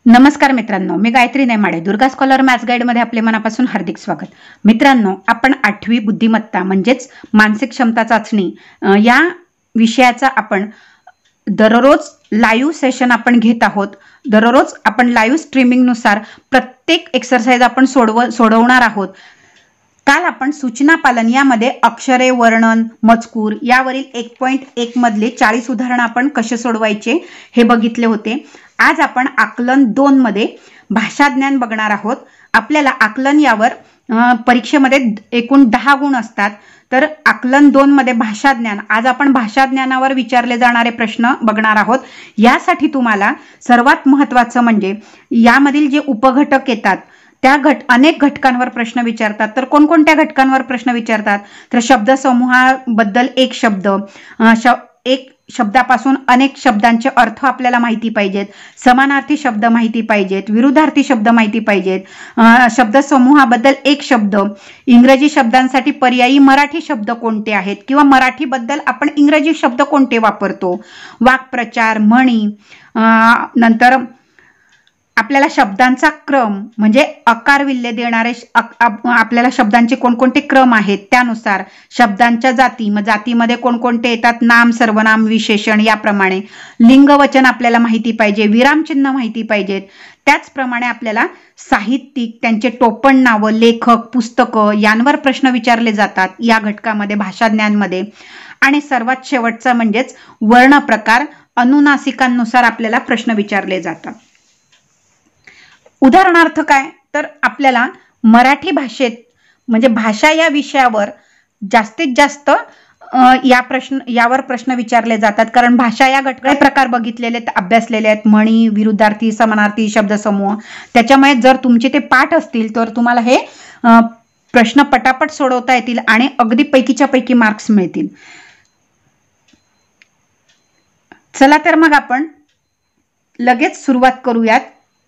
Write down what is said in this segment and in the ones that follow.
नमस्कार मित्रांनो, मी Gayatri Nemade. Durga scholar maths गाईडमध्ये आपले मनापासून हार्दिक स्वागत. मित्रांनो, आपण 8वी बुद्धिमत्ता म्हणजेच मानसिक क्षमता चाचणी या विषयाचा आपण दररोज लाईव्ह सेशन आपण घेत आहोत. दररोज आपण लाईव्ह स्ट्रीमिंगनुसार प्रत्येक एक्सरसाइज आपण सोडवणार आहोत. काल आपण सूचना पालन यामध्ये अक्षरे, वर्णन, मजकूर यावरील 1.1 मधले 40 उदाहरण आपण कसे सोडवायचे हे बघितले होते. आज आपण आकलन 2 मध्ये भाषा ज्ञान बघणार आहोत. आपल्याला आकलन यावर परीक्षेमध्ये एकूण 10 गुण असतात. तर आकलन 2 मध्ये भाषा ज्ञान, आज आपण भाषा ज्ञानावर विचारले जाणारे प्रश्न बघणार आहोत. यासाठी तुम्हाला सर्वात महत्त्वाचं म्हणजे यामधील जे उपघटक येतात त्या अनेक घटकांवर प्रश्न विचारतात. तर कोणकोणत्या घटकांवर प्रश्न विचारतात? तर शब्दसमूहाबद्दल एक शब्द, एक शब्दापासून अनेक शब्दांचे अर्थ आपल्याला माहिती पाहिजेत, समानार्थी शब्द माहिती पाहिजेत, विरुद्धार्थी शब्द माहिती पाहिजेत, शब्दसमूहाबद्दल एक शब्द, इंग्रजी शब्दांसाठी पर्यायी मराठी शब्द कोणते आहेत किंवा मराठीबद्दल आपण इंग्रजी शब्द कोणते वापरतो, वाक्प्रचार, म्हणी, नंतर आपल्याला शब्दांचा क्रम म्हणजे आकार विल्ले देणारे आपल्याला शब्दांचे कोणकोणते क्रम आहेत त्यानुसार, शब्दांच्या जाती, मग जातीमध्ये कोणकोणते येतात, नाम, सर्वनाम, विशेषण याप्रमाणे, लिंग वचन आपल्याला माहिती पाहिजे, विरामचिन्ह माहिती पाहिजेत. त्याचप्रमाणे आपल्याला साहित्यिक, त्यांचे टोपण नावं, लेखक, पुस्तकं यांवर प्रश्न विचारले जातात या घटकामध्ये, भाषा ज्ञानमध्ये. आणि सर्वात शेवटचा म्हणजेच वर्ण प्रकार, अनुनासिकांनुसार आपल्याला प्रश्न विचारले जातात. उदाहरणार्थ काय, तर आपल्याला मराठी म्हणजे भाषा या विषयावर जास्तीत जास्त यावर प्रश्न विचारले जातात. कारण भाषा या घटकाचे प्रकार बघितलेले आहेत, अभ्यासलेले आहेत, म्हणी, विरुद्धार्थी, समानार्थी, शब्दसमूह. त्याच्यामुळे जर तुमचे ते पाठ असतील तर तुम्हाला हे प्रश्न पटापट सोडवता येतील आणि अगदी पैकीच्या पैकी मार्क्स मिळतील. चला तर मग आपण लगेच सुरुवात करूयात.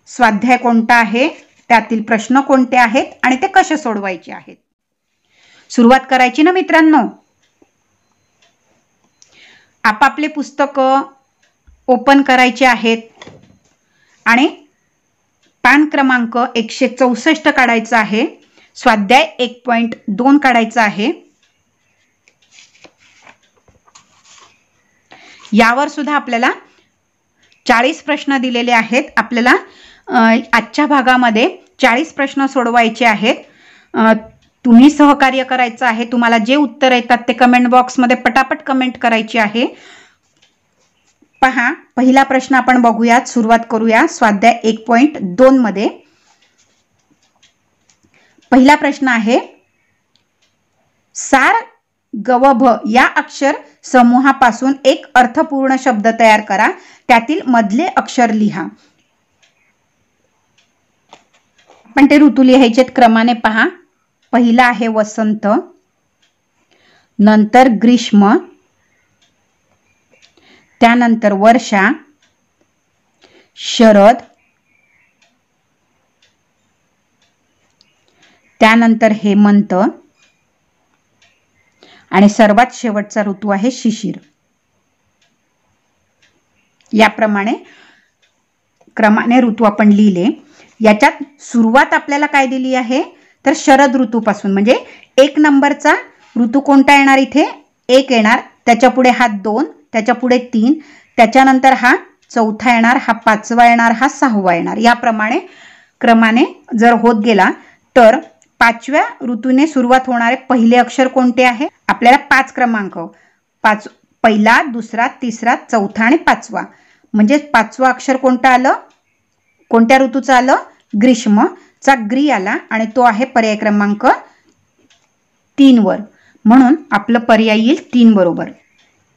स्वाध्याय कोणता आहे, त्यातील प्रश्न कोणते आहेत आणि ते कसे सोडवायचे आहेत. सुरुवात करायची ना मित्रांनो. आपापले पुस्तक ओपन करायचे आहेत आणि पान क्रमांक 164 काढायचा आहे. स्वाध्याय 1.2 काढायचा आहे. यावर सुद्धा आपल्याला 40 प्रश्न दिलेले आहेत. आपल्याला आजच्या भागामध्ये 40 प्रश्न सोडवायचे आहेत. तुम्ही सहकार्य करायचं आहे. तुम्हाला जे उत्तर येतात ते कमेंट बॉक्समध्ये पटापट कमेंट करायची आहे. पहा, पहिला प्रश्न आपण बघूयात. सुरुवात करूया स्वाध्याय 1.2 मध्ये. पहिला प्रश्न आहे, सार गवभ या अक्षर समूहापासून एक अर्थपूर्ण शब्द तयार करा. त्यातील मधले अक्षर लिहा. आपण ते ऋतू लिहायचे क्रमाने. पहा, पहिला आहे वसंत, नंतर ग्रीष्म, त्यानंतर वर्षा, शरद, त्यानंतर हेमंत आणि सर्वात शेवटचा ऋतू आहे शिशिर. याप्रमाणे क्रमाने ऋतू आपण लिहिले. याच्यात सुरुवात आपल्याला काय दिली आहे, तर शरद ऋतूपासून, म्हणजे 1 नंबरचा ऋतू कोणता येणार, इथे 1 येणार, त्याच्या पुढे हा 2, त्याच्या पुढे 3, त्याच्यानंतर हा 4था येणार, हा 5वा येणार, हा 6वा येणार. याप्रमाणे क्रमाने जर होत गेला तर 5व्या ऋतूने सुरुवात होणारे पहिले अक्षर कोणते आहे, आपल्याला 5 क्रमांक, पहिला, दुसरा, तिसरा, चौथा आणि 5वा. म्हणजे 5वा अक्षर कोणतं आलं, कोणत्या ऋतूचं आलं, ग्रीष्मचा ग्री आला आणि तो आहे पर्याय क्रमांक 3 वर. म्हणून आपलं पर्याय येईल 3 बरोबर.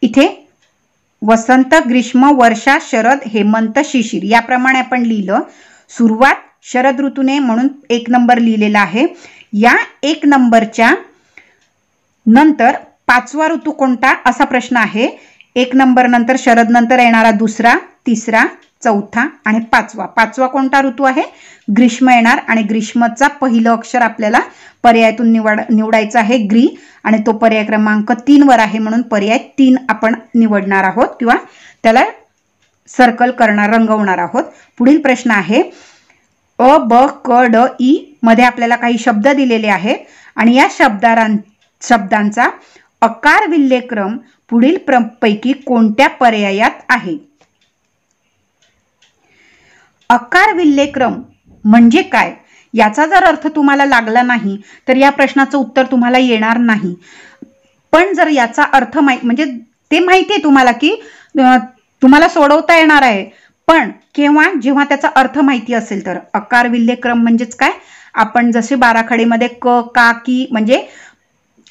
इथे वसंत, ग्रीष्म, वर्षा, शरद, हेमंत, शिशिर याप्रमाणे आपण लिहिलं. सुरुवात शरद ऋतूने म्हणून 1 नंबर लिहिलेला आहे. या 1 नंबरच्या नंतर 5वा ऋतू कोणता असा प्रश्न आहे. 1 नंबर नंतर शरद नंतर येणारा दुसरा, तिसरा, चौथा आणि 5वा. 5वा कोणता ऋतू आहे, ग्रीष्म येणार आणि ग्रीष्मचा पहिलं अक्षर आपल्याला पर्यायातून निवडायचं आहे ग्री आणि तो पर्याय क्रमांक 3 वर आहे. म्हणून पर्याय 3 आपण निवडणार आहोत किंवा त्याला सर्कल करणार, रंगवणार आहोत. पुढील प्रश्न आहे अ ब क ड ई मध्ये आपल्याला काही शब्द दिलेले आहेत आणि या शब्दांचा अकार विल्हेक्रम पुढील पैकी कोणत्या पर्यायात आहे? अकार विल्हेक्रम म्हणजे काय याचा जर अर्थ तुम्हाला लागला नाही तर या प्रश्नाचं उत्तर तुम्हाला येणार नाही. पण जर याचा अर्थ म्हणजे ते माहिती आहे तुम्हाला की तुम्हाला सोडवता येणार आहे, पण केव्हा जेव्हा त्याचा अर्थ माहिती असेल तर. अकार विल्हेक्रम म्हणजेच काय, आपण जसे बाराखडीमध्ये क का की म्हणजे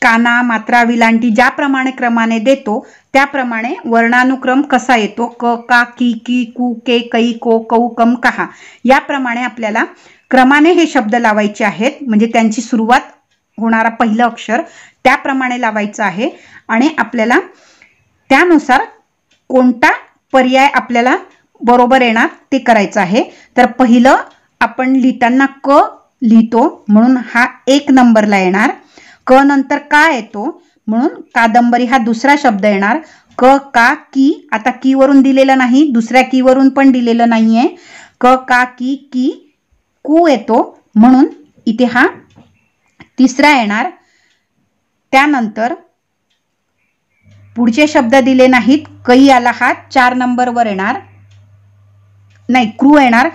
काना मात्रा विलांटी ज्याप्रमाणे क्रमाने देतो त्याप्रमाणे वर्णानुक्रम कसा येतो, क का की की कु के कै को कौ कम कहा, याप्रमाणे आपल्याला क्रमाने हे शब्द लावायचे आहेत. म्हणजे त्यांची सुरुवात होणारा पहिलं अक्षर त्याप्रमाणे लावायचं आहे आणि आपल्याला त्यानुसार कोणता पर्याय आपल्याला बरोबर येणार ते करायचं आहे. तर पहिलं आपण लिहिताना क लिहितो म्हणून हा 1 नंबरला येणार. क नंतर का येतो म्हणून कादंबरी हा दुसरा शब्द येणार. क का की, आता की वरून दिलेलं नाही, दुसऱ्या की वरून पण दिलेलं नाहीये. क का की की कु येतो म्हणून इथे हा तिसरा येणार. त्यानंतर पुढचे शब्द दिले नाहीत. कै आला हा 4 नंबरवर येणार, नाही क्रू येणार.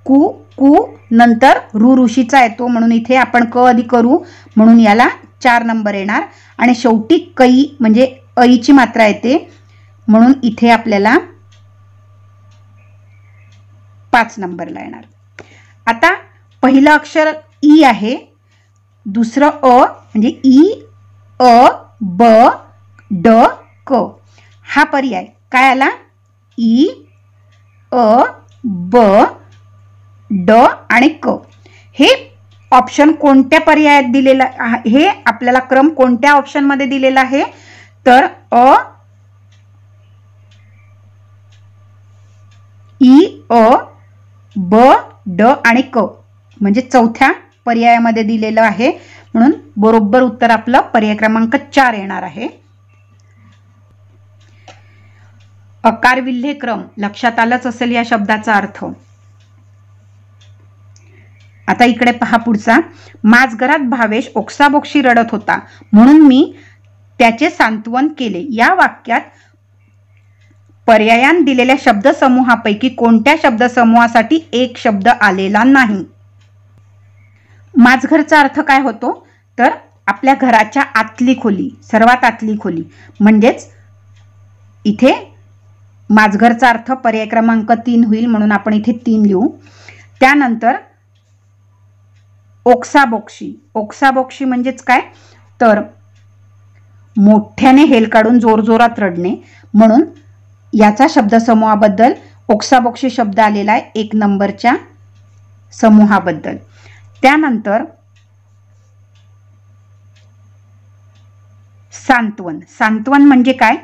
कु कु नंतर ऋषीचा येतो म्हणून इथे आपण क आधी करू म्हणून याला 4 नंबर येणार आणि शेवटी कै म्हणजे ऐची मात्रा येते म्हणून इथे आपल्याला 5 नंबरला येणार. आता पहिलं अक्षर ई आहे, दुसरं अ म्हणजे ई अ ब ड क. हा पर्याय काय आला, ई अ ब ड आणि क. हे ऑप्शन कोणत्या पर्यायात दिलेला, हे आपल्याला क्रम कोणत्या ऑप्शन मध्ये दिलेला आहे तर अ ई अ ब ड आणि क म्हणजे चौथ्या पर्यायामध्ये दिलेलं आहे. म्हणून बरोबर उत्तर आपलं पर्याय क्रमांक 4 येणार आहे. अकार विल्हेक्रम लक्षात आलंच असेल या शब्दाचा अर्थ. आता इकडे पहा पुढचा. माझघरात भावेश ओक्साबोक्शी रडत होता म्हणून मी त्याचे सांत्वन केले. या वाक्यात पर्यायात दिलेल्या शब्दसमूहापैकी कोणत्या शब्दसमूहासाठी एक शब्द आलेला नाही? माझघरचा अर्थ काय होतो तर आपल्या घराच्या आतली खोली, सर्वात आतली खोली. म्हणजेच इथे माझघरचा अर्थ पर्याय क्रमांक 3 होईल म्हणून आपण इथे 3 लिहू. त्यानंतर ओक्साबोक्शी, ओक्साबोक्शी म्हणजेच काय तर मोठ्याने हेल काढून जोरजोरात रडणे म्हणून याचा शब्दसमूहाबद्दल ओक्साबोक्शी शब्द आलेला आहे 1 नंबरच्या समूहाबद्दल. त्यानंतर सांत्वन, सांत्वन म्हणजे काय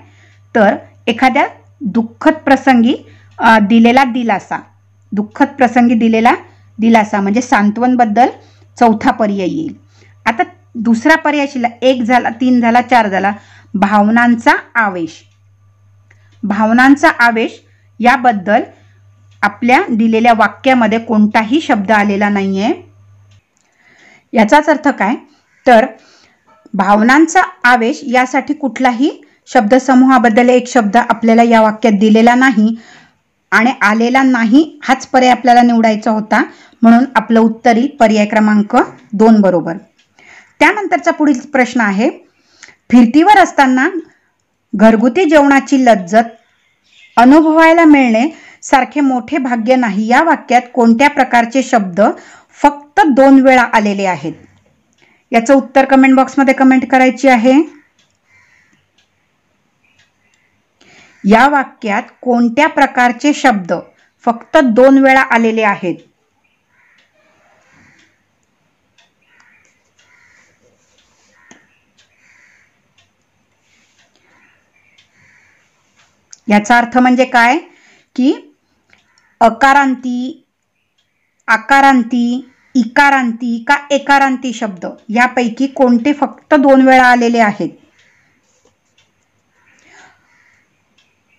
तर एखाद्या दुःखद प्रसंगी दिलेला दिलासा, दुःखद प्रसंगी दिलेला दिलासा म्हणजे सांत्वन बद्दल चौथा पर्याय येईल. आता दुसरा पर्याय शिल्लक 1 झाला, 3 झाला, 4 झाला. भावनांचा आवेश, भावनांचा आवेश याबद्दल आपल्या दिलेल्या वाक्यामध्ये कोणताही शब्द आलेला नाहीये. याचाच अर्थ काय तर भावनांचा आवेश यासाठी कुठलाही शब्दसमूहाबद्दल एक शब्द आपल्याला या वाक्यात दिलेला नाही आणि आलेला नाही हाच पर्याय आपल्याला निवडायचा होता म्हणून आपलं उत्तर येईल पर्याय क्रमांक 2 बरोबर. त्यानंतरचा पुढील प्रश्न आहे फिरतीवर असताना घरगुती जेवणाची लज्जत अनुभवायला मिळणे सारखे मोठे भाग्य नाही. या वाक्यात कोणत्या प्रकारचे शब्द फक्त 2 वेळा आलेले आहेत? याचं उत्तर कमेंट बॉक्समध्ये कमेंट करायची आहे. या वाक्यात कोणत्या प्रकारचे शब्द फक्त 2 वेळा आलेले आहेत? याचा अर्थ म्हणजे काय की अकारांती, आकारांती, इकारांती का एकारांती शब्द यापैकी कोणते फक्त 2 वेळा आलेले आहेत?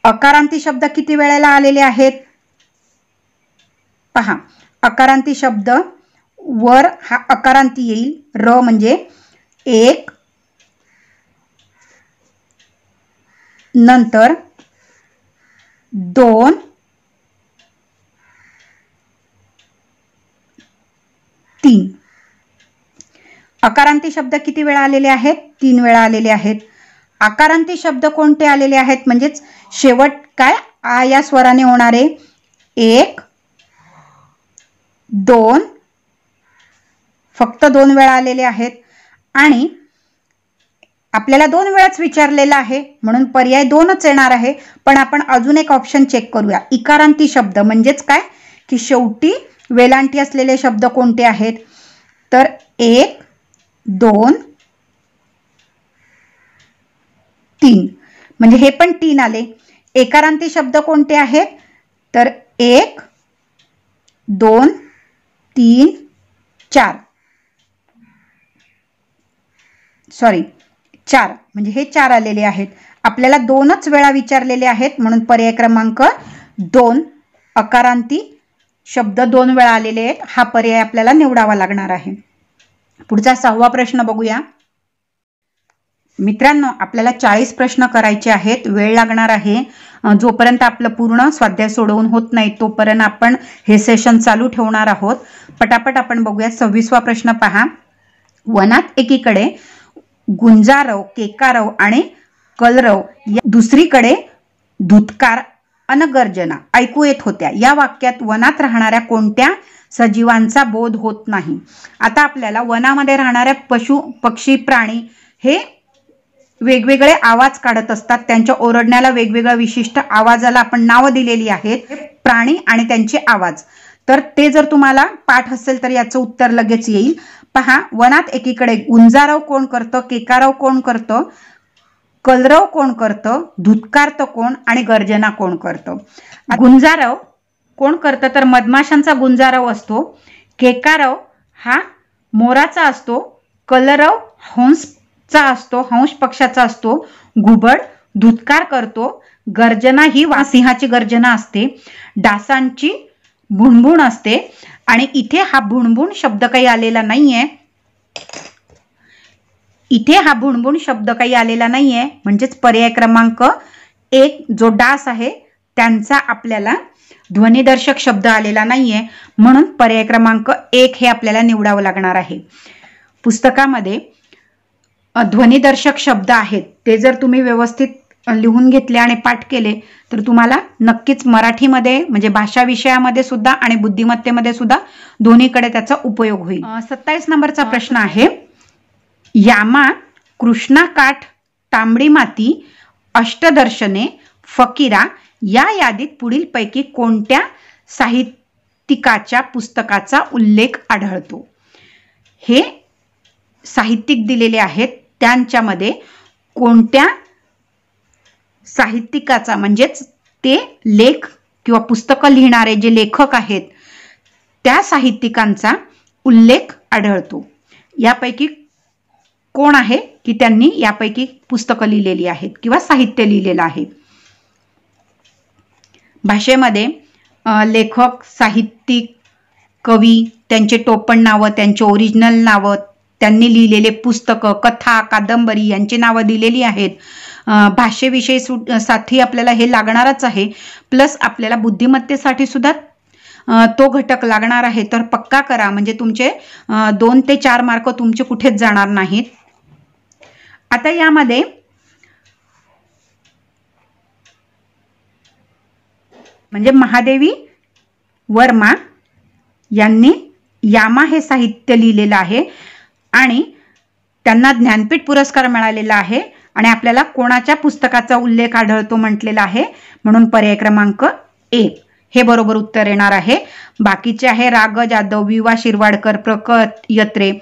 अकारांती शब्द किती वेळेला आलेले आहेत पहा. अकारांती शब्द वर हा अकारांती येईल, र म्हणजे 1, नंतर 2, 3. अकारांती शब्द किती वेळा आलेले आहेत 3 वेळा आलेले आहेत. आकारांती शब्द कोणते आलेले आहेत म्हणजेच शेवट काय आ या स्वराने होणारे 1, 2, फक्त 2 वेळा आलेले आहेत. आणि आपल्याला 2 वेळाच विचारलेला आहे म्हणून पर्याय 2च येणार आहे. पण आपण अजून एक ऑप्शन चेक करूया. इकारांती शब्द म्हणजेच काय की शेवटी वेलांटी असलेले शब्द कोणते आहेत तर 1, 2, 3 म्हणजे हे पण 3 आले. एकारांती शब्द कोणते आहेत तर 1, 2, 3, 4 4 म्हणजे हे 4 आलेले आहेत. आपल्याला 2च वेळा विचारलेले आहेत म्हणून पर्याय क्रमांक 2 अकारांती शब्द 2 वेळा आलेले आहेत हा पर्याय आपल्याला निवडावा लागणार आहे. पुढचा 6वा प्रश्न बघूया. मित्रांनो आपल्याला 40 प्रश्न करायचे आहेत. वेळ लागणार आहे. जोपर्यंत आपलं पूर्ण स्वाध्याय सोडवून होत नाही तोपर्यंत आपण हे सेशन चालू ठेवणार आहोत. पटापट आपण बघूया. 26वा प्रश्न पहा. वनात एकीकडे गुंजारव, केकारव आणि कलरव दुसरीकडे धुतकार अन गर्जना ऐकू येत होत्या. या वाक्यात वनात राहणाऱ्या कोणत्या सजीवांचा बोध होत नाही. आता आपल्याला वनामध्ये राहणाऱ्या पशु, पक्षी, प्राणी हे वेगवेगळे आवाज काढत असतात. त्यांच्या ओरडण्याला वेगवेगळ्या विशिष्ट आवाजाला आपण नाव दिलेली आहेत. प्राणी आणि त्यांचे आवाज. तर ते जर तुम्हाला पाठ असेल तर याचं उत्तर लगेच येईल. पहा. वनात एकीकडे गुंजारव कोण करतं, केकारव कोण करतं, कलरव कोण करतं, धुतकारतं कोण आणि गर्जना कोण करतं. गुंजारव कोण करतं तर मधमाशांचा गुंजारव असतो. केकारव हा मोराचा असतो. कलरव हंसचा असतो, हंस पक्षाचा असतो. घुबड धुतकार करतो. गर्जना ही सिंहाची गर्जना असते. डासांची भुणभुण असते. आणि इथे हा भुणभुण शब्द काही आलेला नाहीये. इथे हा भुणभुण शब्द काही आलेला नाहीये म्हणजेच पर्याय क्रमांक 1 जो डास आहे त्यांचा आपल्याला ध्वनिदर्शक शब्द आलेला नाहीये म्हणून पर्याय क्रमांक 1 हे आपल्याला निवडावं लागणार आहे. पुस्तकामध्ये ध्वनिदर्शक शब्द आहेत ते जर तुम्ही व्यवस्थित लिहून घेतले आणि पाठ केले तर तुम्हाला नक्कीच मराठीमध्ये म्हणजे भाषा विषयामध्ये सुद्धा आणि बुद्धिमत्तेमध्ये सुद्धा दोन्हीकडे त्याचा उपयोग होईल. 27 नंबरचा प्रश्न आहे. यामा, कृष्णाकाठ, तांबडी माती, अष्टदर्शने, फकीरा या यादीत पुढीलपैकी कोणत्या साहित्यिकाच्या पुस्तकाचा उल्लेख आढळतो. हे साहित्यिक दिलेले आहेत त्यांच्यामध्ये कोणत्या साहित्यिकाचा म्हणजेच ते लेख किंवा पुस्तकं लिहिणारे जे लेखक आहेत त्या साहित्यिकांचा उल्लेख आढळतो. यापैकी कोण आहे की त्यांनी यापैकी पुस्तकं लिहिलेली आहेत किंवा साहित्य लिहिलेलं आहे. भाषेमध्ये लेखक, साहित्यिक, कवी, त्यांचे टोपण नावं, त्यांचे ओरिजिनल नावं, त्यांनी लिहिलेले पुस्तकं, कथा, कादंबरी यांची नावं दिलेली आहेत. भाषेविषयी साठी आपल्याला हे लागणारच आहे. प्लस आपल्याला बुद्धिमत्तेसाठी सुद्धा तो घटक लागणार आहे. तर पक्का करा म्हणजे तुमचे 2 ते 4 मार्क तुमचे कुठेच जाणार नाहीत. आता यामध्ये म्हणजे महादेवी वर्मा यांनी यामा हे साहित्य लिहिलेलं आहे आणि त्यांना ज्ञानपीठ पुरस्कार मिळालेला आहे. आणि आपल्याला कोणाच्या पुस्तकाचा उल्लेख आढळतो म्हटलेला आहे म्हणून पर्याय क्रमांक 1 हे बरोबर उत्तर येणार आहे. बाकीचे आहे राग जाधव, विवा शिरवाडकर, प्रकट यत्रे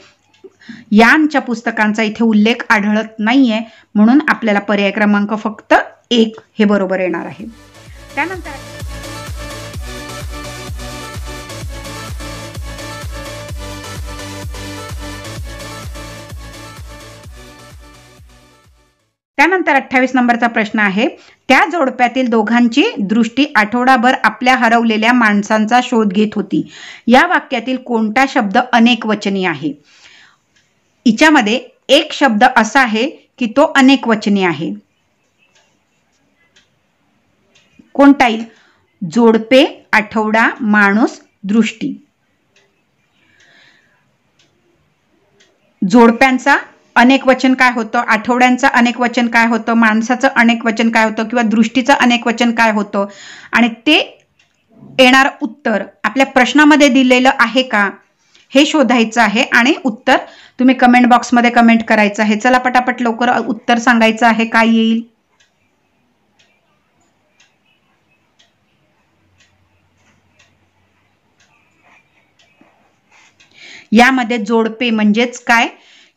यांच्या पुस्तकांचा इथे उल्लेख आढळत नाहीये म्हणून आपल्याला पर्याय क्रमांक फक्त 1 हे बरोबर येणार आहे. त्यानंतर त्यानंतर 28 नंबरचा प्रश्न आहे, त्या जोडप्यातील दोघांची दृष्टी आठवडाभर आपल्या हरवलेल्या माणसांचा शोध घेत होती. या वाक्यातील कोणता शब्द अनेक वचनी आहे? हिच्यामध्ये एक शब्द असा आहे की तो अनेक वचनी आहे. कोणता येईल? जोडपे, आठवडा, माणूस, दृष्टी. जोडप्यांचा अनेक वचन काय होतं, आठवड्यांचं अनेक वचन काय होतं, माणसाचं अनेक वचन काय होतं किंवा दृष्टीचं अनेक वचन काय होतं, आणि ते येणारं उत्तर आपल्या प्रश्नामध्ये दिलेलं आहे का हे शोधायचं आहे आणि उत्तर तुम्ही कमेंट बॉक्समध्ये कमेंट करायचं आहे. चला पटापट लवकर उत्तर सांगायचं आहे. काय येईल? यामध्ये जोडपे म्हणजेच काय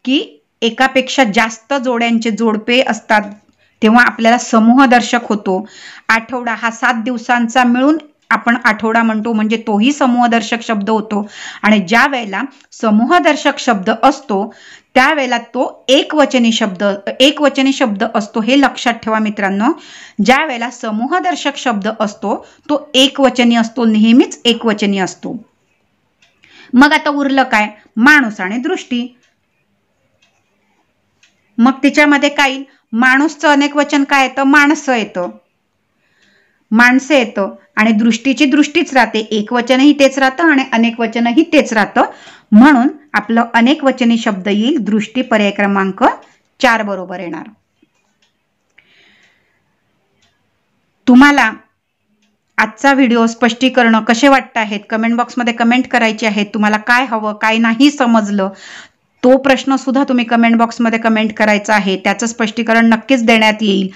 की एकापेक्षा जास्त जोड्यांचे जोडपे असतात तेव्हा आपल्याला समूहदर्शक होतो. आठवडा हा 7 दिवसांचा मिळून आपण आठवडा म्हणतो, म्हणजे तोही समूहदर्शक शब्द होतो. आणि ज्या वेळेला समूहदर्शक शब्द असतो त्यावेळेला तो एकवचनी शब्द असतो. हे लक्षात ठेवा मित्रांनो. ज्या वेळेला समूहदर्शक शब्द असतो तो एकवचनी असतो, नेहमीच एकवचनी असतो. मग आता उरलं काय? माणूस आणि दृष्टी. मग तिच्यामध्ये काय? माणूसचं अनेक वचन काय येतं? माणसं येतं, माणसं येतं. आणि दृष्टीची दृष्टीच राहते. एक वचनही तेच राहतं आणि अनेक वचनही तेच राहतं. म्हणून आपलं अनेक वचनी शब्द येईल दृष्टी. पर्याय क्रमांक 4 बरोबर येणार. तुम्हाला आजचा व्हिडिओ स्पष्टीकरण कसे वाटत आहेत कमेंट बॉक्समध्ये कमेंट करायचे आहेत. तुम्हाला काय हवं, काय नाही समजलं तो प्रश्न सुद्धा तुम्ही कमेंट बॉक्समध्ये कमेंट करायचा आहे. त्याचं स्पष्टीकरण नक्कीच देण्यात येईल.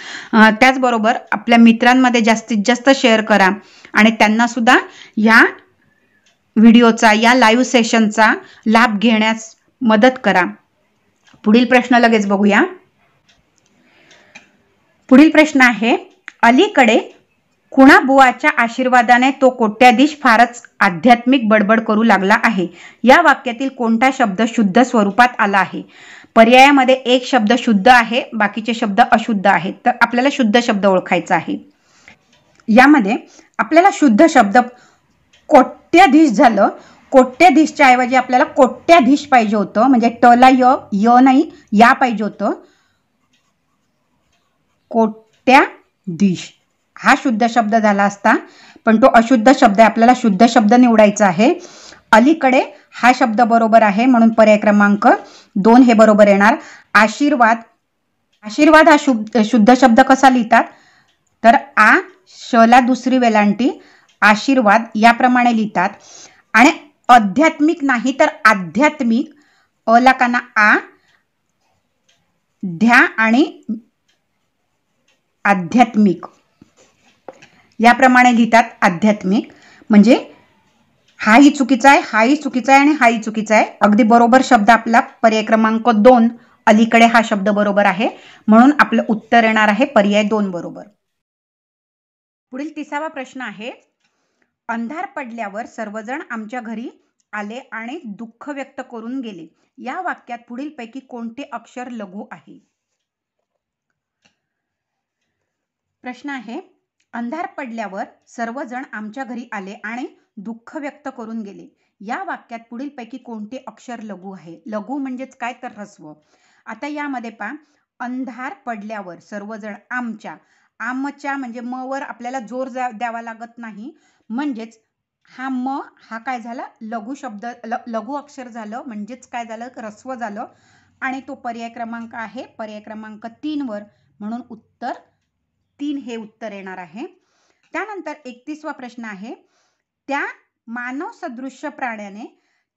त्याचबरोबर आपल्या मित्रांमध्ये जास्तीत जास्त शेअर करा आणि त्यांना सुद्धा या व्हिडिओचा, या लाईव्ह सेशनचा लाभ घेण्यास मदत करा. पुढील प्रश्न लगेच बघूया. पुढील प्रश्न आहे, अलीकडे कुणाबुवाच्या आशीर्वादाने तो कोट्याधीश फारच आध्यात्मिक बडबड करू लागला आहे. या वाक्यातील कोणता शब्द शुद्ध स्वरूपात आला आहे? पर्यायामध्ये एक शब्द शुद्ध आहे, बाकीचे शब्द अशुद्ध आहेत. तर आपल्याला शुद्ध शब्द ओळखायचा आहे. यामध्ये आपल्याला शुद्ध शब्द कोट्याधीश झालं. कोट्याधीशच्या ऐवजी आपल्याला कोट्याधीश पाहिजे होतं, म्हणजे टला य नाही, या पाहिजे होतं. कोट्याधीश हा शुद्ध शब्द झाला असता, पण तो अशुद्ध शब्द आहे. आपल्याला शुद्ध शब्द निवडायचा आहे. अलीकडे हा शब्द बरोबर आहे, म्हणून पर्याय क्रमांक 2 हे बरोबर येणार. आशीर्वाद, आशीर्वाद हा शुद्ध शब्द कसा लिहितात? तर आ शला दुसरी वेलांटी आशीर्वाद याप्रमाणे लिहितात. आणि आध्यात्मिक नाही तर आध्यात्मिक, अला काना आ, ध्या आणि आध्यात्मिक याप्रमाणे लिहितात. आध्यात्मिक म्हणजे हाही चुकीचा आहे, हाही चुकीचा आहे आणि हाही चुकीचा आहे. अगदी बरोबर शब्द आपला पर्याय क्रमांक 2 अलीकडे हा शब्द बरोबर आहे, म्हणून आपलं उत्तर येणार आहे पर्याय 2 बरोबर. पुढील 30वा प्रश्न आहे, अंधार पडल्यावर सर्वजण आमच्या घरी आले आणि दुःख व्यक्त करून गेले. या वाक्यात पुढीलपैकी कोणते अक्षर लघु आहे? प्रश्न आहे, अंधार पडल्यावर सर्वजण आमच्या घरी आले आणि दुःख व्यक्त करून गेले. या वाक्यात पुढीलपैकी कोणते अक्षर लघु आहे? लघु म्हणजेच काय? तर ह्रस्व. आता यामध्ये पहा, अंधार पडल्यावर सर्वजण आमच्या, आमच्या म्हणजे म वर आपल्याला जोर द्यावा लागत नाही, म्हणजेच हा म हा काय झाला? लघु शब्द, लघु अक्षर झालं, म्हणजेच काय झालं? ह्रस्व झालं. आणि तो पर्याय क्रमांक आहे पर्याय क्रमांक 3 वर, म्हणून उत्तर 3 हे उत्तर येणार आहे. त्यानंतर 31वा प्रश्न आहे, त्या मानव सदृश्य प्राण्याने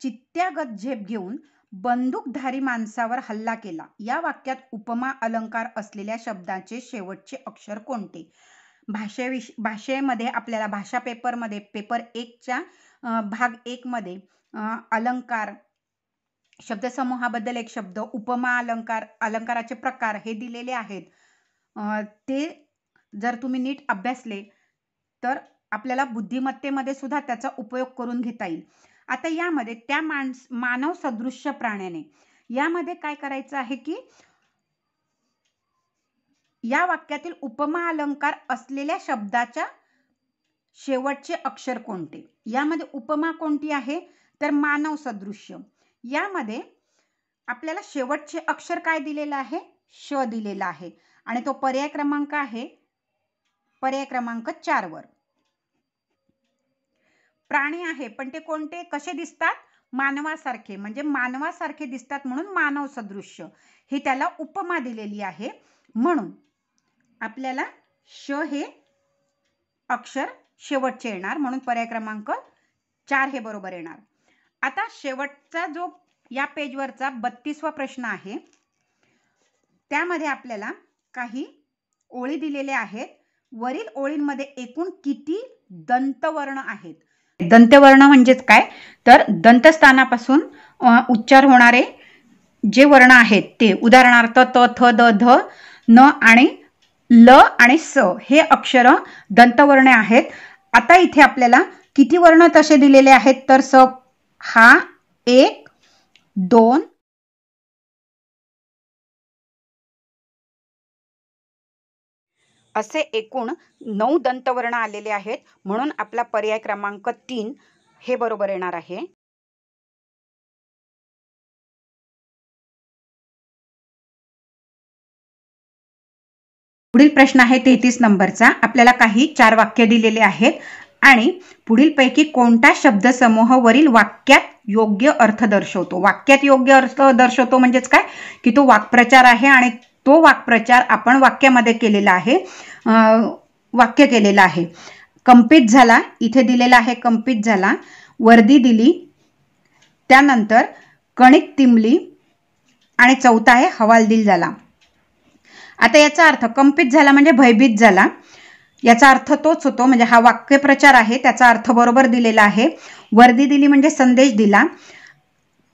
चित्त्यागत झेप घेऊन बंदूकधारी माणसावर हल्ला केला. या वाक्यात उपमा अलंकार असलेल्या शब्दाचे शेवटचे अक्षर कोणते? भाषेमध्ये आपल्याला भाषा पेपरमध्ये पेपर 1च्या भाग 1 मध्ये अलंकार, शब्दसमूहाबद्दल एक शब्द, उपमा अलंकार, अलंकाराचे प्रकार हे दिलेले आहेत. ते जर तुम्ही नीट अभ्यासले तर आपल्याला बुद्धिमत्तेमध्ये सुद्धा त्याचा उपयोग करून घेता येईल. आता यामध्ये त्या मानव सदृश्य प्राण्याने, यामध्ये काय करायचं आहे की या वाक्यातील उपमा अलंकार असलेल्या शब्दाच्या शेवटचे अक्षर कोणते? यामध्ये उपमा कोणती आहे? तर मानव सदृश्य. यामध्ये आपल्याला शेवटचे अक्षर काय दिलेलं आहे? श दिलेला आहे आणि तो पर्याय क्रमांक आहे पर्याय क्रमांक 4 वर. प्राणी आहे पण ते कोणते, कसे दिसतात? मानवासारखे, म्हणजे मानवासारखे दिसतात म्हणून मानव सदृश्य, हे त्याला उपमा दिलेली आहे. म्हणून आपल्याला श हे अक्षर शेवटचे येणार, म्हणून पर्याय क्रमांक 4 हे बरोबर येणार. आता शेवटचा जो या पेजवरचा 32वा प्रश्न आहे, त्यामध्ये आपल्याला काही ओळी दिलेल्या आहेत. वरील ओळींमध्ये एकूण किती दंतवर्ण आहेत? दंतवर्ण म्हणजेच काय? तर दंतस्थानापासून उच्चार होणारे जे वर्ण आहेत ते, उदाहरणार्थ त, थ, द, ध, न आणि ल आणि स हे अक्षर दंतवर्ण आहेत. आता इथे आपल्याला किती वर्ण तसे दिलेले आहेत? तर स हा 1, 2, असे एकूण 9 दंतवर्ण आलेले आहेत, म्हणून आपला पर्याय क्रमांक 3 हे बरोबर येणार आहे. पुढील प्रश्न आहे 33 नंबरचा. आपल्याला काही 4 वाक्य दिलेले आहेत आणि पुढीलपैकी कोणता शब्दसमूह वरील वाक्यात योग्य अर्थ दर्शवतो? वाक्यात योग्य अर्थ दर्शवतो म्हणजेच काय की तो वाक्प्रचार आहे आणि तो वाक्प्रचार आपण वाक्यामध्ये केलेला आहे, वाक्य केलेला आहे. कंपित झाला, इथे दिलेला आहे कंपित झाला. वर्दी दिली, त्यानंतर कणिक तिंबली आणि चौथा आहे हवालदिल झाला. आता याचा अर्थ कंपित झाला म्हणजे भयभीत झाला, याचा अर्थ तोच होतो, म्हणजे हा वाक्यप्रचार आहे त्याचा अर्थ बरोबर दिलेला आहे. वर्दी दिली म्हणजे संदेश दिला.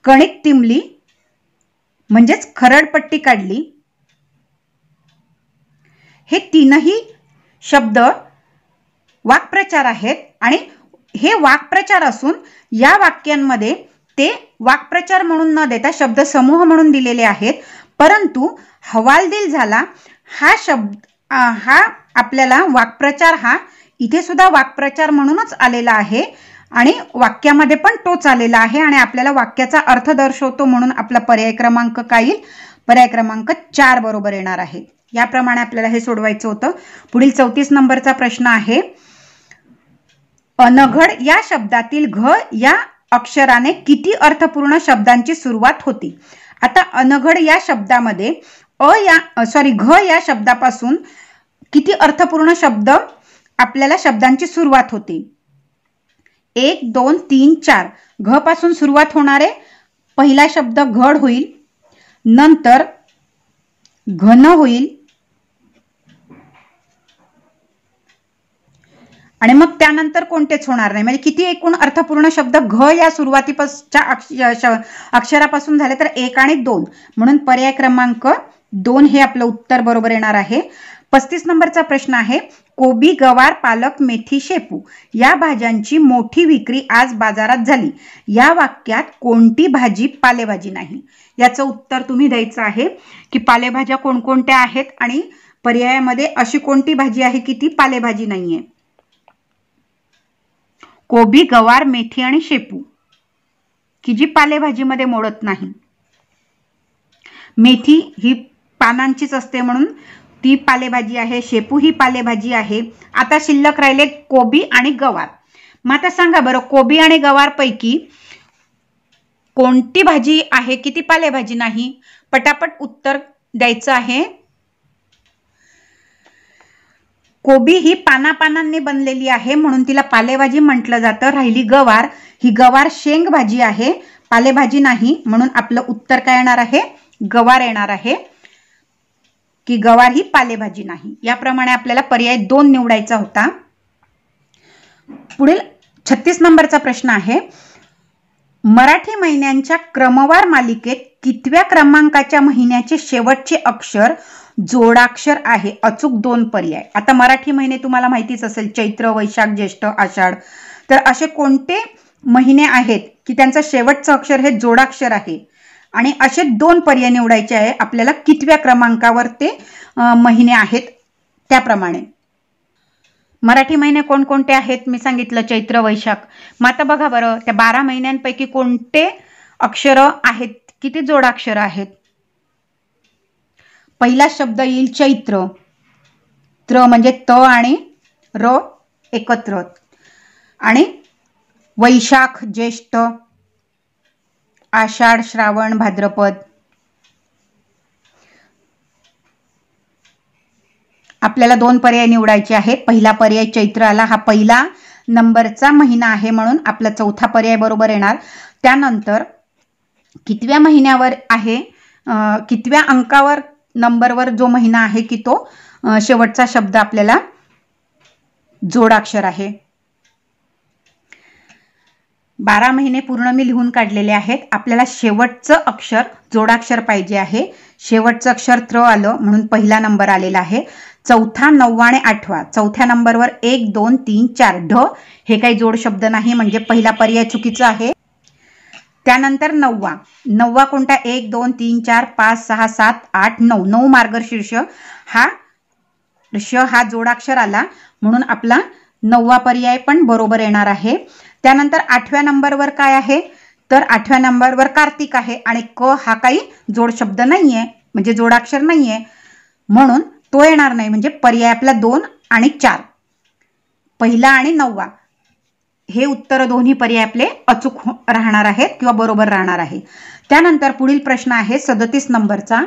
कणिक तिंबली म्हणजेच खरडपट्टी काढली. हे तीनही शब्द वाक्प्रचार आहेत आणि हे वाक्प्रचार असून या वाक्यांमध्ये ते वाक्प्रचार म्हणून न देता शब्दसमूह म्हणून दिलेले आहेत. परंतु हवालदिल झाला हा शब्द हा आपल्याला वाक्प्रचार हा इथे सुद्धा वाक्प्रचार म्हणूनच आलेला आहे आणि वाक्यामध्ये पण तोच आलेला आहे आणि आपल्याला वाक्याचा अर्थ दर्शवतो, म्हणून आपला पर्याय क्रमांक काय येईल? पर्याय क्रमांक 4 बरोबर येणार आहे. याप्रमाणे आपल्याला हे सोडवायचं होतं. पुढील 34 नंबरचा प्रश्न आहे, अनघड या शब्दातील घ या अक्षराने किती अर्थपूर्ण शब्दांची सुरुवात होती? आता अनघड या शब्दामध्ये घ या शब्दापासून किती अर्थपूर्ण शब्द आपल्याला शब्दांची सुरुवात होते? 1, 2, 3, 4. घ पासून सुरुवात होणारे पहिला शब्द घड होईल, नंतर घन होईल आणि मग त्यानंतर कोणतेच होणार नाही. म्हणजे किती एकूण अर्थपूर्ण शब्द घ या सुरुवातीच्या अक्षरापासून झाले तर 1 आणि 2, म्हणून पर्याय क्रमांक 2 हे आपलं उत्तर बरोबर येणार आहे. 35 नंबरचा प्रश्न आहे, कोबी, गवार, पालक, मेथी, शेपू या भाज्यांची मोठी विक्री आज बाजारात झाली. या वाक्यात कोणती भाजी पालेभाजी नाही? याचं उत्तर तुम्ही द्यायचं आहे की पालेभाज्या कोणकोणत्या आहेत आणि पर्यायामध्ये अशी कोणती भाजी आहे की ती पालेभाजी नाहीये? कोबी, गवार, मेथी आणि शेपू की जी पालेभाजीमध्ये मोडत नाही. मेथी ही पानांचीच असते म्हणून ती पालेभाजी आहे, शेपू ही पालेभाजी आहे. आता शिल्लक राहिले कोबी आणि गवार. मग आता सांगा बरं, कोबी आणि गवार पैकी कोणती भाजी आहे की ती पालेभाजी नाही? पटापट उत्तर द्यायचं आहे. कोबी ही पानापानांनी बनलेली आहे म्हणून तिला पालेभाजी म्हटलं जातं. राहिली गवार, ही गवार शेंग भाजी आहे, पालेभाजी नाही, म्हणून आपलं उत्तर काय येणार आहे? गवार येणार आहे की गवार ही पालेभाजी नाही. याप्रमाणे आपल्याला पर्याय 2 निवडायचा होता. पुढील 36 नंबरचा प्रश्न आहे, मराठी महिन्यांच्या क्रमवार मालिकेत कितव्या क्रमांकाच्या महिन्याचे शेवटचे अक्षर जोडाक्षर आहे? अचूक 2 पर्याय. आता मराठी महिने तुम्हाला माहितीच असेल, चैत्र, वैशाख, ज्येष्ठ, आषाढ. तर असे कोणते महिने आहेत की त्यांचं शेवटचं अक्षर हे जोडाक्षर आहे? आणि असे 2 पर्याय निवडायचे आहे आपल्याला कितव्या क्रमांकावर ते महिने आहेत त्याप्रमाणे। मराठी महिने कोणकोणते आहेत मी सांगितलं, चैत्र वैशाख। मग आता बघा बरं त्या 12 महिन्यांपैकी कोणते अक्षर आहेत, किती जोडाक्षर आहेत। पहिला शब्द येईल चैत्र, त्र म्हणजे त आणि र एकत्र, आणि वैशाख ज्येष्ठ, आषाढ श्रावण भाद्रपद। आपल्याला 2 पर्याय निवडायचे आहेत। पहिला पर्याय चैत्र आला, हा पहिला नंबरचा महिना आहे म्हणून आपला चौथा पर्याय बरोबर येणार। त्यानंतर कितव्या महिन्यावर आहे, कितव्या अंकावर नंबरवर जो महिना आहे की तो शेवटचा शब्द आपल्याला जोडाक्षर आहे। 12 महिने पूर्ण मी लिहून काढलेले आहेत। आपल्याला शेवटचं अक्षर जोडाक्षर पाहिजे आहे। शेवटचं अक्षर त्र आलं म्हणून पहिला नंबर आलेला आहे। चौथा, 9वा आणि 8वा, चौथ्या नंबरवर 1 2 3 4 ढ हे काही जोड शब्द नाही म्हणजे पहिला पर्याय चुकीचा आहे। त्यानंतर 9वा, 9वा कोणता, 1 2 3 4 5 6 7 8 9, 9 मार्गशीर्ष हा जोडाक्षर आला म्हणून आपला 9वा पर्याय पण बरोबर येणार आहे। त्यानंतर 8व्या नंबरवर काय आहे, तर 8व्या नंबरवर कार्तिक आहे आणि क हा काही जोड शब्द नाहीये म्हणजे जोडाक्षर नाहीये म्हणून तो येणार नाही। म्हणजे पर्याय आपला 2 आणि 4, पहिला आणि 9वा हे उत्तर दोन्ही पर्याय आपले अचूक राहणार आहेत किंवा बरोबर राहणार आहे। त्यानंतर पुढील प्रश्न आहे 37 नंबरचा।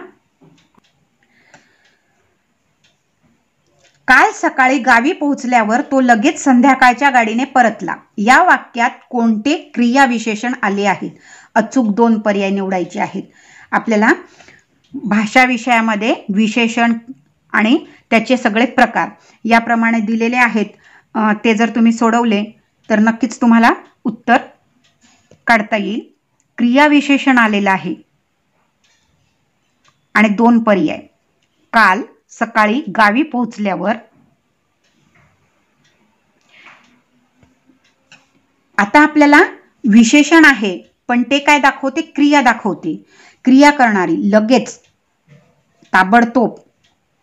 काल सकाळी गावी पोहोचल्यावर तो लगेच संध्याकाळच्या गाडीने परतला, या वाक्यात कोणते क्रियाविशेषण आले आहेत। अचूक 2 पर्याय निवडायचे आहेत आपल्याला। भाषा विषयामध्ये विशेषण आणि त्याचे सगळे प्रकार याप्रमाणे दिलेले आहेत। ते जर तुम्ही सोडवले तर नक्कीच तुम्हाला उत्तर काढता येईल। क्रियाविशेषण आलेलं आहे आणि 2 पर्याय, काल सकाळी गावी पोहोचल्यावर। आता आपल्याला विशेषण आहे पण ते काय दाखवते, क्रिया दाखवते। क्रिया करणारी, लगेच, ताबडतोब,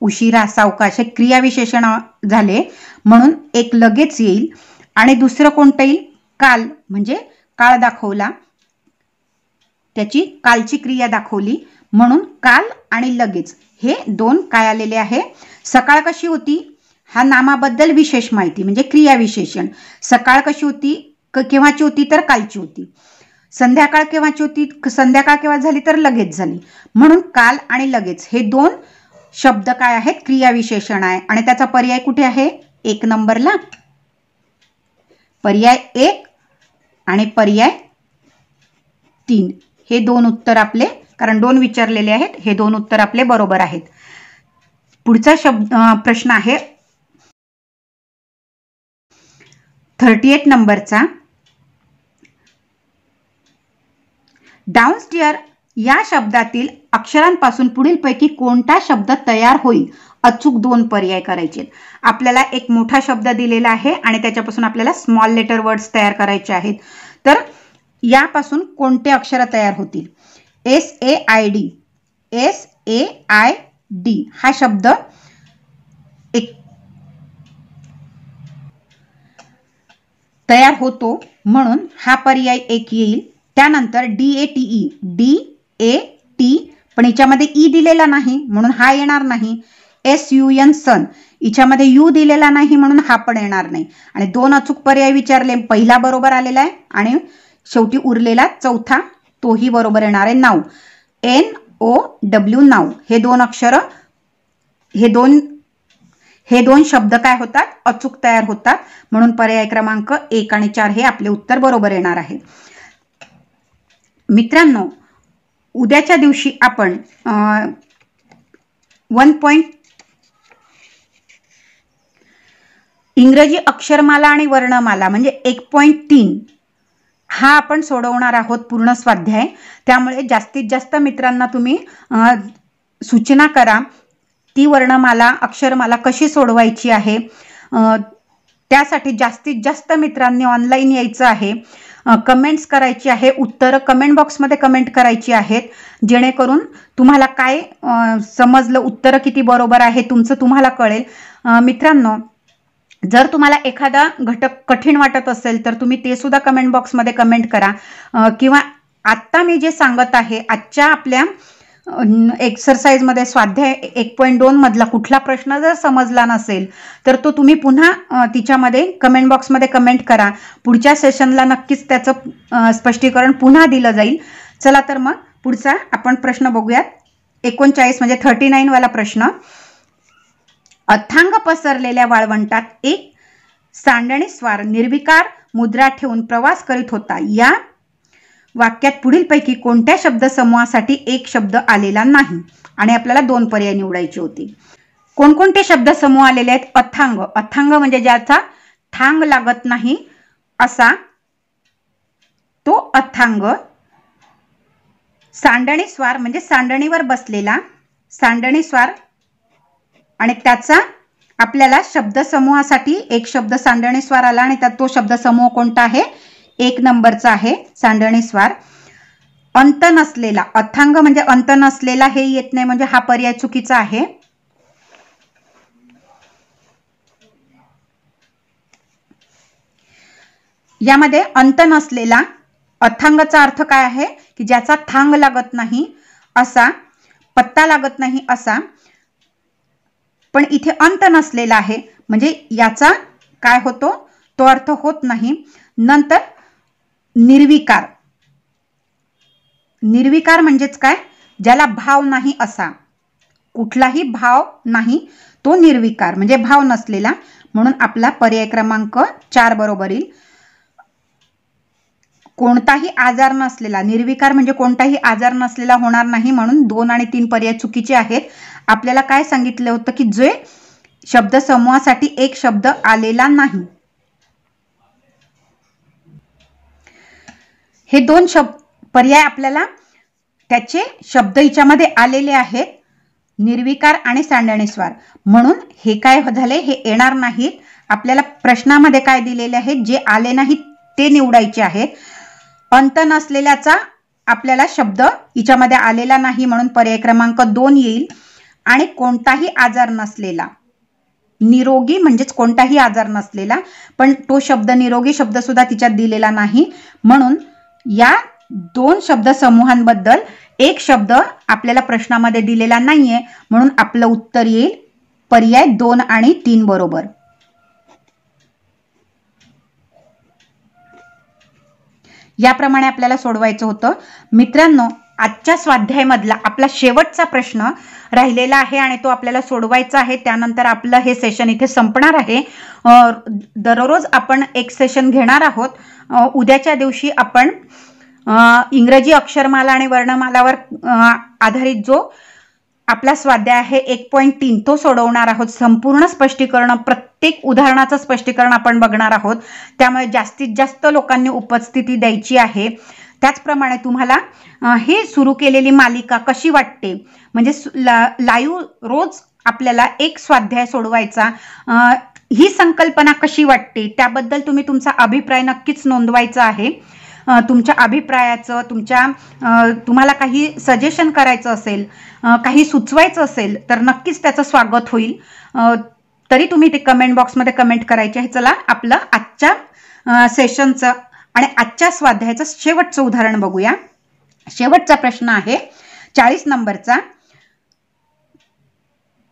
उशिरा, सावकाश हे क्रियाविशेषण झाले म्हणून एक लगेच येईल। आणि दुसरं कोणतं येईल, काल म्हणजे काळ दाखवला, त्याची कालची क्रिया दाखवली म्हणून काल आणि लगेच हे 2 काय आलेले आहे। सकाळ कशी होती हा नामाबद्दल विशेष माहिती म्हणजे क्रियाविशेषण। सकाळ कशी होती, केव्हाची होती तर कालची होती। संध्याकाळ केव्हाची होती, संध्याकाळ केव्हा झाली तर लगेच झाली म्हणून काल आणि लगेच हे 2 शब्द काय आहेत, क्रियाविशेषण आहे। आणि त्याचा पर्याय कुठे आहे, 1 नंबरला, पर्याय 1 आणि पर्याय 3 हे 2 उत्तर आपले, कारण 2 विचारलेले आहेत, हे 2 उत्तर आपले बरोबर आहेत। पुढचा प्रश्न आहे 38 नंबरचा। डाउनस्टेअर या शब्दातील अक्षरांपासून पुढीलपैकी कोणता शब्द तयार होईल। अचूक 2 पर्याय करायचे। आपल्याला एक मोठा शब्द दिलेला आहे आणि त्याच्यापासून आपल्याला स्मॉल लेटर वर्ड्स तयार करायचे आहेत। तर यापासून कोणते अक्षर तयार होतील, SAID, SAID हा शब्द एक तयार होतो म्हणून हा पर्याय 1 येईल। त्यानंतर DATE, DAT पण याच्यामध्ये ई दिलेला नाही म्हणून हा येणार नाही। SUN सन याच्यामध्ये यू दिलेला नाही म्हणून हा पण येणार नाही। आणि 2 अचूक पर्याय विचारले, पहिला बरोबर आलेला आहे आणि शेवटी उरलेला चौथा तोही बरोबर येणार आहे। नाव, NOW नाव, हे 2 अक्षर, हे दोन शब्द काय होतात, अचूक तयार होतात म्हणून पर्याय क्रमांक 1 आणि 4 हे आपले उत्तर बरोबर येणार आहे। मित्रांनो, उद्याच्या दिवशी आपण 1 इंग्रजी अक्षरमाला आणि वर्णमाला म्हणजे 1.3 हा आपण सोडवणार आहोत पूर्ण स्वाध्याय। त्यामुळे जास्तीत जास्त मित्रांना तुम्ही सूचना करा ती वर्णमाला अक्षरमाला कशी सोडवायची आहे। त्यासाठी जास्तीत जास्त मित्रांनी ऑनलाईन यायचं आहे। कमेंट्स करायची आहे, उत्तरं कमेंट बॉक्समध्ये कमेंट करायची आहेत, जेणेकरून तुम्हाला काय समजलं, उत्तरं किती बरोबर आहे तुमचं तुम्हाला कळेल. मित्रांनो, जर तुम्हाला एखादा घटक कठीण वाटत असेल तर तुम्ही ते सुद्धा कमेंट बॉक्समध्ये कमेंट करा, किंवा आत्ता मी जे सांगत आहे आजच्या आपल्या एक्सरसाइजमध्ये स्वाध्याय 1.2 मधला कुठला प्रश्न जर समजला नसेल तर तो तुम्ही पुन्हा तिच्यामध्ये कमेंट बॉक्समध्ये कमेंट करा. पुढच्या सेशनला नक्कीच त्याचं स्पष्टीकरण पुन्हा दिलं जाईल. चला तर मग पुढचा आपण प्रश्न बघूयात. 39 म्हणजे 39 वाला प्रश्न. अथांग पसरलेल्या वाळवंटात एक सांडणी स्वार निर्विकार मुद्रा ठेवून प्रवास करीत होता. या वाक्यात पुढीलपैकी कोणत्या शब्द समूहासाठी एक शब्द आलेला नाही आणि आपल्याला 2 पर्याय निवडायचे होते. कोणकोणते शब्द समूह आलेले आहेत? अथांग, अथांग म्हणजे ज्याचा थांग लागत नाही असा तो अथांग. सांडणी स्वार म्हणजे सांडणीवर बसलेला सांडणी स्वार, आणि त्याचा आपल्याला शब्द समूहासाठी एक शब्द सांडणी स्वार आला आणि त्यात तो शब्द समूह कोणता आहे? 1 नंबरचा आहे सांडणी स्वार. अंत नसलेला, अथांग म्हणजे अंत नसलेला हे येत नाही म्हणजे हा पर्याय चुकीचा आहे. यामध्ये अंत नसलेला, अथांगचा अर्थ काय आहे की ज्याचा थांग लागत नाही असा, पत्ता लागत नाही असा, पण इथे अंत नसलेला आहे म्हणजे याचा काय होतो? तो अर्थ होत नाही. नंतर निर्विकार, निर्विकार म्हणजेच काय? ज्याला भाव नाही असा, कुठलाही भाव नाही तो निर्विकार म्हणजे भाव नसलेला, म्हणून आपला पर्याय क्रमांक 4 बरोबर येईल. कोणताही आजार नसलेला, निर्विकार म्हणजे कोणताही आजार नसलेला होणार नाही, म्हणून 2 आणि 3 पर्याय चुकीचे आहेत. आपल्याला काय सांगितलं होतं की जे शब्द समूहासाठी एक शब्द आलेला नाही, हे 2 पर्याय आपल्याला त्याचे शब्द हिच्यामध्ये आलेले आहेत, निर्विकार आणि सांडणी स्वार, म्हणून हे काय झाले? हे येणार नाहीत. आपल्याला प्रश्नामध्ये काय दिलेले आहेत? जे आले नाहीत ते निवडायचे आहेत. अंत नसलेल्याचा आपल्याला शब्द हिच्यामध्ये आलेला नाही म्हणून पर्याय क्रमांक 2 येईल. आणि कोणताही आजार नसलेला, निरोगी म्हणजेच कोणताही आजार नसलेला, पण तो शब्द निरोगी शब्द सुद्धा तिच्यात दिलेला नाही, म्हणून या 2 शब्द समूहांबद्दल एक शब्द आपल्याला प्रश्नामध्ये दिलेला नाहीये, म्हणून आपलं उत्तर येईल पर्याय 2 आणि 3 बरोबर. याप्रमाणे आपल्याला सोडवायचं होतं. मित्रांनो, आजच्या स्वाध्यायामधला आपला शेवटचा प्रश्न राहिलेला आहे आणि तो आपल्याला सोडवायचा आहे. त्यानंतर आपलं हे सेशन इथे संपणार आहे. दररोज आपण एक सेशन घेणार आहोत. उद्याच्या दिवशी आपण इंग्रजी अक्षरमाला आणि वर्णमालावर आधारित जो आपला स्वाध्याय आहे 1.3 तो सोडवणार आहोत. संपूर्ण स्पष्टीकरण, प्रत्येक उदाहरणाचं स्पष्टीकरण आपण बघणार आहोत. त्यामुळे जास्तीत जास्त लोकांनी उपस्थिती द्यायची आहे. त्याचप्रमाणे तुम्हाला हे सुरू केलेली मालिका कशी वाटते, म्हणजे लाईव्ह रोज आपल्याला एक स्वाध्याय सोडवायचा, ही संकल्पना कशी वाटते त्याबद्दल तुम्ही तुमचा अभिप्राय नक्कीच नोंदवायचा आहे. तुमच्या अभिप्रायाचं, तुम्हाला काही सजेशन करायचं असेल, काही सुचवायचं असेल तर नक्कीच त्याचं स्वागत होईल. तरी तुम्ही ते कमेंट बॉक्समध्ये कमेंट करायचे आहे. चला आपलं आजच्या सेशनचं आणि आजच्या स्वाध्यायाचं शेवटचं उदाहरण बघूया. शेवटचा प्रश्न आहे 40 नंबरचा.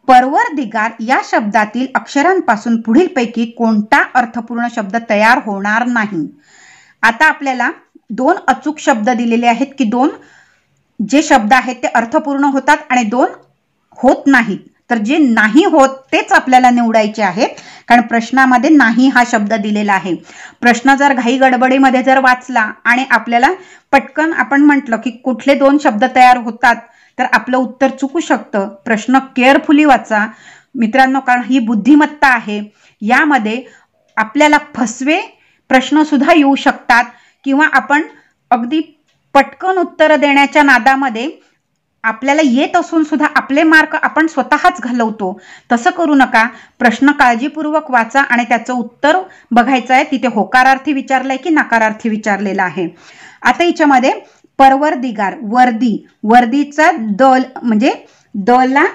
परवरदिगार या शब्दातील अक्षरांपासून पुढीलपैकी कोणता अर्थपूर्ण शब्द तयार होणार नाही? आता आपल्याला 2 अचूक शब्द दिलेले आहेत की 2 जे शब्द आहेत ते अर्थपूर्ण होतात आणि 2 होत नाहीत. तर जे नाही होत तेच आपल्याला निवडायचे आहेत, कारण प्रश्नामध्ये नाही हा शब्द दिलेला आहे. प्रश्न जर घाई गडबडीमध्ये जर वाचला आणि आपल्याला पटकन आपण म्हटलं की कुठले 2 शब्द तयार होतात तर आपलं उत्तर चुकू शकतं. प्रश्न केअरफुली वाचा मित्रांनो, कारण ही बुद्धिमत्ता आहे. यामध्ये आपल्याला फसवे प्रश्न सुद्धा येऊ शकतात किंवा आपण अगदी पटकन उत्तर देण्याच्या नादामध्ये आपल्याला येत असून सुद्धा आपले मार्क आपण स्वतःच घालवतो. तसं करू नका. प्रश्न काळजीपूर्वक वाचा आणि त्याचं उत्तर बघायचं आहे तिथे होकारार्थी विचारलंय की नकारार्थी विचारलेलं आहे. आता याच्यामध्ये परवरदिगार, वर्दी, वर्दीचा दल म्हणजे दला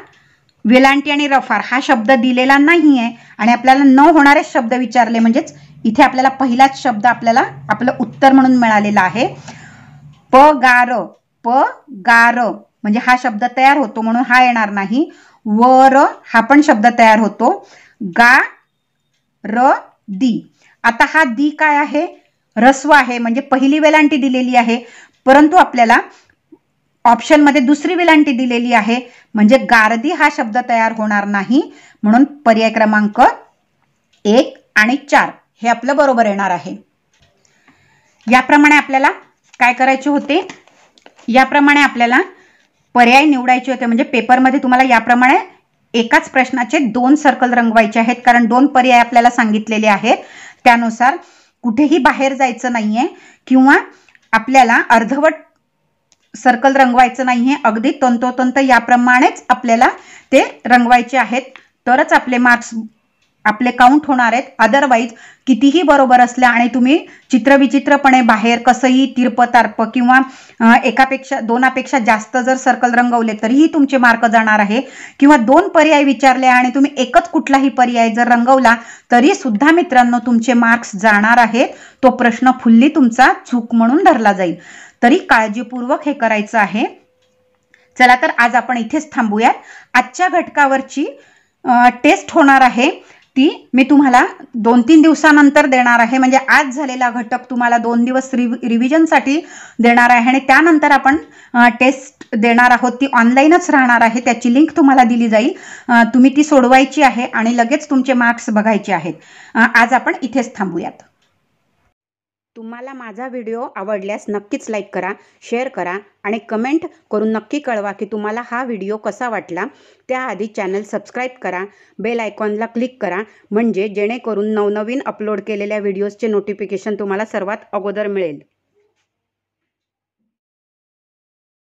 वेलांटी आणि रफार हा शब्द दिलेला नाहीये आणि आपल्याला न होणारे शब्द विचारले, म्हणजेच इथे आपल्याला पहिलाच शब्द आपल्याला आपलं उत्तर म्हणून मिळालेला आहे. पगार, पगार म्हणजे हा शब्द तयार होतो म्हणून हा येणार नाही. वर हा पण शब्द तयार होतो. गा र दी. आता हा दी काय आहे? रस्व आहे म्हणजे पहिली वेलांटी दिलेली आहे, परंतु आपल्याला ऑप्शन मध्ये दुसरी वेलांटी दिलेली आहे म्हणजे गारदी हा शब्द तयार होणार नाही. म्हणून पर्याय क्रमांक 1 आणि 4 हे आपलं बरोबर येणार आहे. याप्रमाणे आपल्याला काय करायचे होते? याप्रमाणे आपल्याला पर्याय निवडायचे होते. म्हणजे पेपरमध्ये तुम्हाला याप्रमाणे एकाच प्रश्नाचे 2 सर्कल रंगवायचे आहेत, कारण 2 पर्याय आपल्याला सांगितलेले आहेत. त्यानुसार कुठेही बाहेर जायचं नाहीये किंवा आपल्याला अर्धवट सर्कल रंगवायचं नाहीये. अगदी तंतोतंत याप्रमाणेच आपल्याला ते रंगवायचे आहेत, तरच आपले मार्क्स आपले काउंट होणार आहेत. अदरवाईज कितीही बरोबर असल्या आणि तुम्ही चित्रविचित्रपणे बाहेर कसंही तिरपतार्प किंवा एकापेक्षा दोनापेक्षा जास्त जर सर्कल रंगवले तरीही तुमचे मार्क जाणार आहे. किंवा 2 पर्याय विचारले आणि तुम्ही एकच कुठलाही पर्याय जर रंगवला तरी सुद्धा मित्रांनो तुमचे मार्क्स जाणार आहेत. तो प्रश्न फुल्ली तुमचा चूक म्हणून धरला जाईल. तरी काळजीपूर्वक हे करायचं आहे. चला तर आज आपण इथेच थांबूयात. आजच्या घटकावरची टेस्ट होणार आहे ती मी तुम्हाला 2-3 दिवसानंतर देणार आहे. म्हणजे आज झालेला घटक तुम्हाला 2 दिवस रिव्हिजनसाठी देणार आहे आणि त्यानंतर आपण टेस्ट देणार आहोत. ती ऑनलाईनच राहणार आहे. त्याची लिंक तुम्हाला दिली जाईल. तुम्ही ती सोडवायची आहे आणि लगेच तुमचे मार्क्स बघायचे आहेत. आज आपण इथेच थांबूयात. तुम्हाला माझा व्हिडिओ आवडल्यास नक्कीच लाईक करा, शेअर करा आणि कमेंट करून नक्की कळवा की तुम्हाला हा व्हिडिओ कसा वाटला. त्याआधी चॅनल सबस्क्राईब करा, बेल आयकॉनला क्लिक करा, म्हणजे जेणेकरून नवनवीन अपलोड केलेल्या व्हिडिओजचे नोटिफिकेशन तुम्हाला सर्वात अगोदर मिळेल.